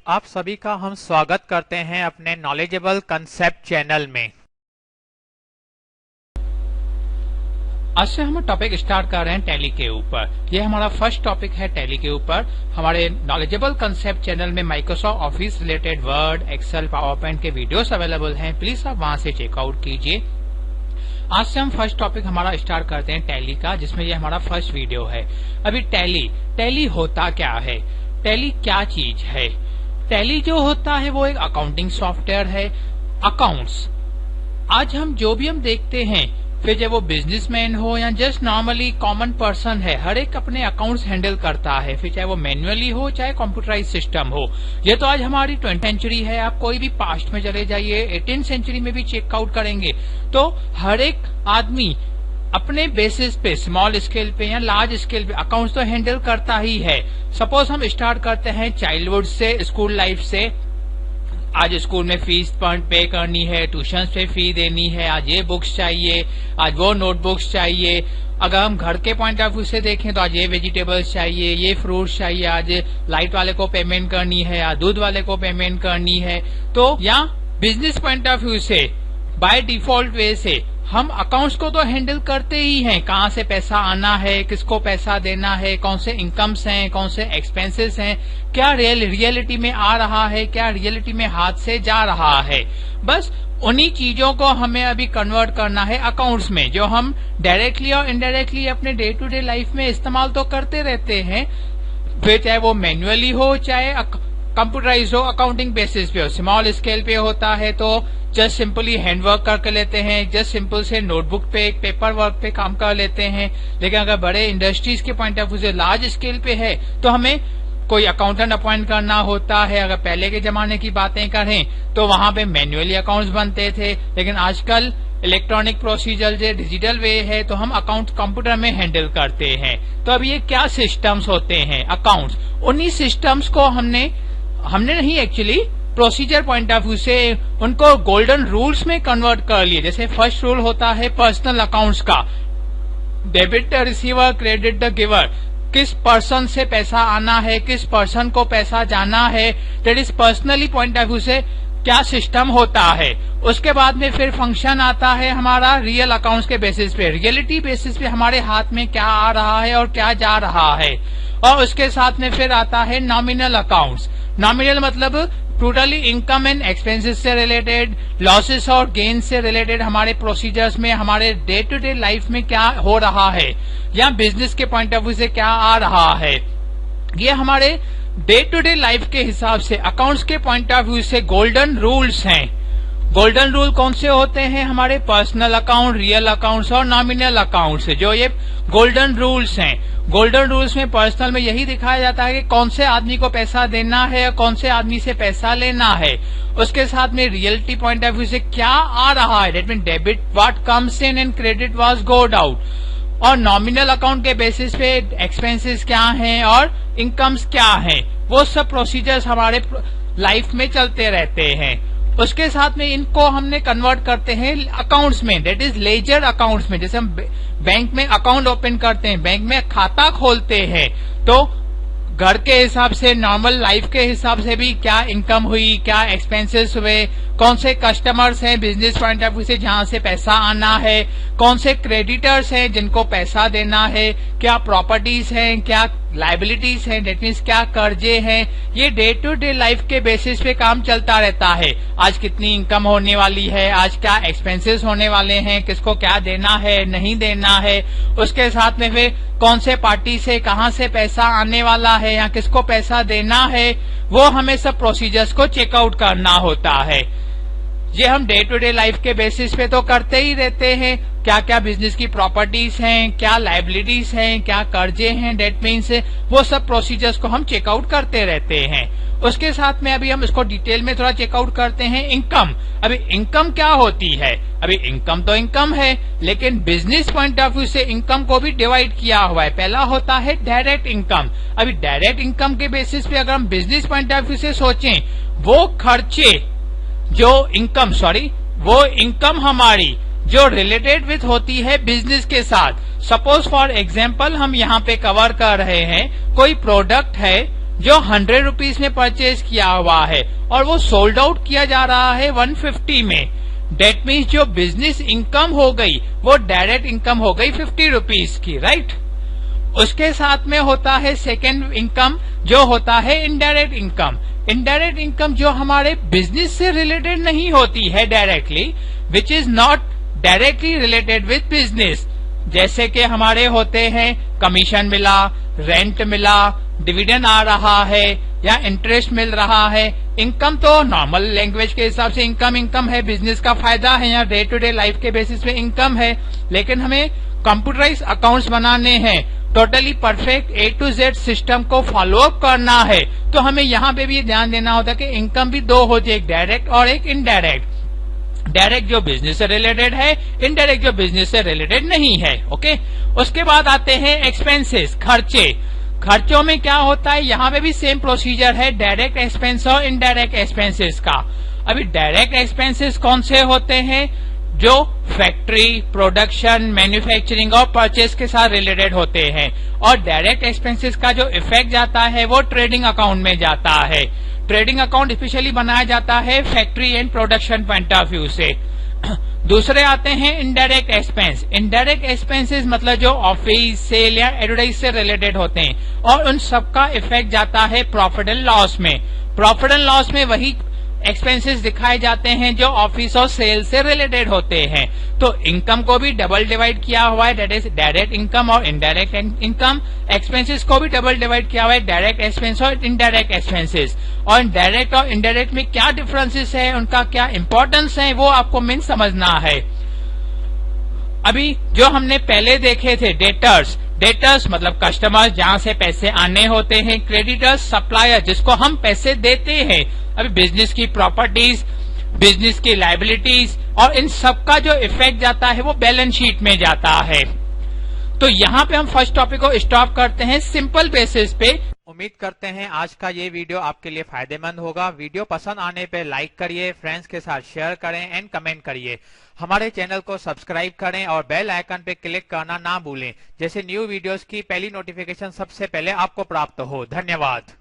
आप सभी का हम स्वागत करते हैं अपने नॉलेजेबल कंसेप्ट चैनल में। आज से हम टॉपिक स्टार्ट कर रहे हैं टैली के ऊपर। यह हमारा फर्स्ट टॉपिक है टैली के ऊपर। हमारे नॉलेजेबल कंसेप्ट चैनल में Microsoft office related word, excel, power point के वीडियोस अवेलेबल हैं। प्लीज आप वहां से चेकआउट कीजिए। आज से हम फर्स्ट टॉपिक हमारा स्टार्ट करते हैं टैली का, जिसमें ये हमारा फर्स्ट वीडियो है। अभी टैली होता क्या है, टैली क्या चीज है? टैली जो होता है वो एक अकाउंटिंग सॉफ्टवेयर है। अकाउंट्स आज हम जो भी हम देखते हैं, फिर चाहे वो बिजनेसमैन हो या जस्ट नॉर्मली कॉमन पर्सन है, हर एक अपने अकाउंट्स हैंडल करता है, फिर चाहे वो मैन्युअली हो चाहे कंप्यूटराइज सिस्टम हो। ये तो आज हमारी 20th सेंचुरी है। आप कोई भी पास्ट में चले जाइए, 18th सेंचुरी में भी चेकआउट करेंगे तो हर एक आदमी अपने बेसिस पे, स्मॉल स्केल पे या लार्ज स्केल पे अकाउंट्स तो हैंडल करता ही है। सपोज हम स्टार्ट करते हैं चाइल्डहुड से, स्कूल लाइफ से। आज स्कूल में फीस पे करनी है, ट्यूशन पे फी देनी है, आज ये बुक्स चाहिए, आज वो नोटबुक्स चाहिए। अगर हम घर के पॉइंट ऑफ व्यू से देखें तो आज ये वेजिटेबल्स चाहिए, ये फ्रूट्स चाहिए, आज लाइट वाले को पेमेंट करनी है, आज दूध वाले को पेमेंट करनी है। तो या बिजनेस पॉइंट ऑफ व्यू से बाय डिफॉल्ट वे से हम अकाउंट्स को तो हैंडल करते ही हैं। कहाँ से पैसा आना है, किसको पैसा देना है, कौन से इनकम्स हैं, कौन से एक्सपेंसेस हैं, क्या रियलिटी में आ रहा है, क्या रियलिटी में हाथ से जा रहा है। बस उन्हीं चीजों को हमें अभी कन्वर्ट करना है अकाउंट्स में, जो हम डायरेक्टली और इनडायरेक्टली अपने डे टू डे लाइफ में इस्तेमाल तो करते रहते हैं। फिर चाहे वो मैन्युअली हो चाहे कंप्यूटराइज हो, अकाउंटिंग बेसिस पे हो। स्मॉल स्केल पे होता है तो जस्ट सिंपली हैंडवर्क करके लेते हैं, जस्ट सिंपल से नोटबुक पे, पेपर वर्क पे काम कर लेते हैं। लेकिन अगर बड़े इंडस्ट्रीज के पॉइंट ऑफ व्यू से लार्ज स्केल पे है तो हमें कोई अकाउंटेंट अपॉइंट करना होता है। अगर पहले के जमाने की बातें करें तो वहां पे मैन्युअली अकाउंट्स बनते थे, लेकिन आजकल इलेक्ट्रॉनिक प्रोसीजर जो डिजिटल वे है तो हम अकाउंट कंप्यूटर में हैंडल करते हैं। तो अब ये क्या सिस्टम्स होते हैं अकाउंट्स, उन्हीं सिस्टम्स को हमने नहीं actually procedure point of view से उनको गोल्डन रूल्स में कन्वर्ट कर लिए। जैसे फर्स्ट रूल होता है पर्सनल अकाउंट्स का, debit the receiver, credit the giver. किस पर्सन से पैसा आना है, किस पर्सन को पैसा जाना है, that is personally point of view से क्या सिस्टम होता है। उसके बाद में फिर फंक्शन आता है हमारा रियल अकाउंट्स के बेसिस पे, रियलिटी बेसिस पे हमारे हाथ में क्या आ रहा है और क्या जा रहा है। और उसके साथ में फिर आता है नॉमिनल अकाउंट्स। नॉमिनल मतलब टोटली इनकम एंड एक्सपेंसेस से रिलेटेड, लॉसेस और गेन से रिलेटेड हमारे प्रोसीजर्स में, हमारे डे टू डे लाइफ में क्या हो रहा है या बिजनेस के पॉइंट ऑफ व्यू से क्या आ रहा है। ये हमारे डे टू डे लाइफ के हिसाब से अकाउंट्स के पॉइंट ऑफ व्यू से गोल्डन रूल्स हैं। गोल्डन रूल कौन से होते हैं? हमारे पर्सनल अकाउंट, रियल अकाउंट्स और नॉमिनल अकाउंट्स, जो ये गोल्डन रूल्स हैं। गोल्डन रूल्स में पर्सनल में यही दिखाया जाता है कि कौन से आदमी को पैसा देना है और कौन से आदमी से पैसा लेना है। उसके साथ में रियलिटी पॉइंट ऑफ व्यू से क्या आ रहा है, that mean debit what comes in and credit what गोड आउट। और नॉमिनल अकाउंट के बेसिस पे एक्सपेंसेस क्या हैं और इनकम्स क्या हैं, वो सब प्रोसीजर्स हमारे लाइफ में चलते रहते हैं। उसके साथ में इनको हमने कन्वर्ट करते हैं अकाउंट्स में, दैट इज लेजर अकाउंट्स में। जैसे हम बैंक में अकाउंट ओपन करते हैं, बैंक में खाता खोलते हैं, तो घर के हिसाब से, नॉर्मल लाइफ के हिसाब से भी क्या इनकम हुई, क्या एक्सपेंसेस हुए, कौन से कस्टमर्स हैं बिजनेस पॉइंट ऑफ व्यू से जहां से पैसा आना है, कौन से क्रेडिटर्स हैं जिनको पैसा देना है, क्या प्रॉपर्टीज हैं, क्या लाइबिलिटीज हैं, डेट मीन्स क्या कर्जे हैं। ये डे टू डे लाइफ के बेसिस पे काम चलता रहता है। आज कितनी इनकम होने वाली है, आज क्या एक्सपेंसेस होने वाले हैं, किसको क्या देना है, नहीं देना है। उसके साथ में फिर कौन से पार्टी से कहां से पैसा आने वाला है या किसको पैसा देना है, वो हमें सब प्रोसीजर्स को चेकआउट करना होता है। ये हम डे टू डे लाइफ के बेसिस पे तो करते ही रहते हैं। क्या क्या बिजनेस की प्रॉपर्टीज हैं, क्या लाइबिलिटीज हैं, क्या कर्जे हैं, डेट मीन्स वो सब प्रोसीजर्स को हम चेकआउट करते रहते हैं। उसके साथ में अभी हम इसको डिटेल में थोड़ा चेकआउट करते हैं इनकम। अभी इनकम क्या होती है? अभी इनकम तो इनकम है, लेकिन बिजनेस पॉइंट ऑफ व्यू से इनकम को भी डिवाइड किया हुआ है। पहला होता है डायरेक्ट इनकम। अभी डायरेक्ट इनकम के बेसिस पे अगर हम बिजनेस पॉइंट ऑफ व्यू से सोचें, वो खर्चे जो वो इनकम हमारी जो रिलेटेड विथ होती है बिजनेस के साथ। सपोज फॉर एग्जाम्पल हम यहाँ पे कवर कर रहे हैं, कोई प्रोडक्ट है जो 100 रुपीज में परचेज किया हुआ है और वो सोल्ड आउट किया जा रहा है 150 में, डेट मीन्स जो बिजनेस इनकम हो गई वो डायरेक्ट इनकम हो गई 50 रुपीज की, राइट। उसके साथ में होता है सेकेंड इनकम जो होता है इनडायरेक्ट इनकम। इनडायरेक्ट इनकम जो हमारे बिजनेस से रिलेटेड नहीं होती है directly, which is not directly related with business, जैसे कि हमारे होते हैं कमीशन मिला, रेंट मिला, डिविडेंड आ रहा है या इंटरेस्ट मिल रहा है। इनकम तो नॉर्मल लैंग्वेज के हिसाब से इनकम है, बिजनेस का फायदा है या डे टू डे लाइफ के बेसिस पे इनकम है। लेकिन हमें कंप्यूटराइज अकाउंट्स बनाने हैं, totally perfect A to Z system को फॉलो अप करना है, तो हमें यहाँ पे भी ध्यान देना होता है कि इनकम भी दो होती है, एक डायरेक्ट और एक इनडायरेक्ट। डायरेक्ट जो बिजनेस से रिलेटेड है, इनडायरेक्ट जो बिजनेस से रिलेटेड नहीं है। ओके, उसके बाद आते हैं एक्सपेंसेस, खर्चे। खर्चों में क्या होता है, यहाँ पे भी सेम प्रोसीजर है, डायरेक्ट एक्सपेंस और इनडायरेक्ट एक्सपेंसेस का। अभी डायरेक्ट एक्सपेंसेस कौन से होते हैं, जो फैक्ट्री, प्रोडक्शन, मैन्युफैक्चरिंग और परचेज के साथ रिलेटेड होते हैं। और डायरेक्ट एक्सपेंसेस का जो इफेक्ट जाता है वो ट्रेडिंग अकाउंट में जाता है। ट्रेडिंग अकाउंट स्पेशली बनाया जाता है factory and production point of view से। दूसरे आते हैं इनडायरेक्ट एक्सपेंस। इनडायरेक्ट एक्सपेंसेस मतलब जो ऑफिस, सेल या एडवर्टाइज से रिलेटेड होते हैं और उन सबका इफेक्ट जाता है प्रॉफिट एंड लॉस में। प्रॉफिट एंड लॉस में वही एक्सपेंसेस दिखाए जाते हैं जो ऑफिस और सेल से रिलेटेड होते हैं। तो इनकम को भी डबल डिवाइड किया हुआ है, दैट इज डायरेक्ट इनकम और इनडायरेक्ट इनकम। एक्सपेंसेस को भी डबल डिवाइड किया हुआ है, डायरेक्ट एक्सपेंस और इनडायरेक्ट एक्सपेंसेस। और डायरेक्ट और इनडायरेक्ट में क्या डिफरेंसेस है, उनका क्या इंपॉर्टेंस है, वो आपको मेन समझना है। अभी जो हमने पहले देखे थे डेटर्स मतलब कस्टमर्स जहां से पैसे आने होते हैं, क्रेडिटर्स सप्लायर जिसको हम पैसे देते हैं। अभी बिजनेस की प्रॉपर्टीज, बिजनेस की लायबिलिटीज और इन सब का जो इफेक्ट जाता है वो बैलेंस शीट में जाता है। तो यहाँ पे हम फर्स्ट टॉपिक को स्टॉप करते हैं सिंपल बेसिस पे। उम्मीद करते हैं आज का ये वीडियो आपके लिए फायदेमंद होगा। वीडियो पसंद आने पे लाइक करिए, फ्रेंड्स के साथ शेयर करें एंड कमेंट करिए। हमारे चैनल को सब्सक्राइब करें और बेल आइकन पे क्लिक करना ना भूलें, जैसे न्यू वीडियोस की पहली नोटिफिकेशन सबसे पहले आपको प्राप्त हो। धन्यवाद।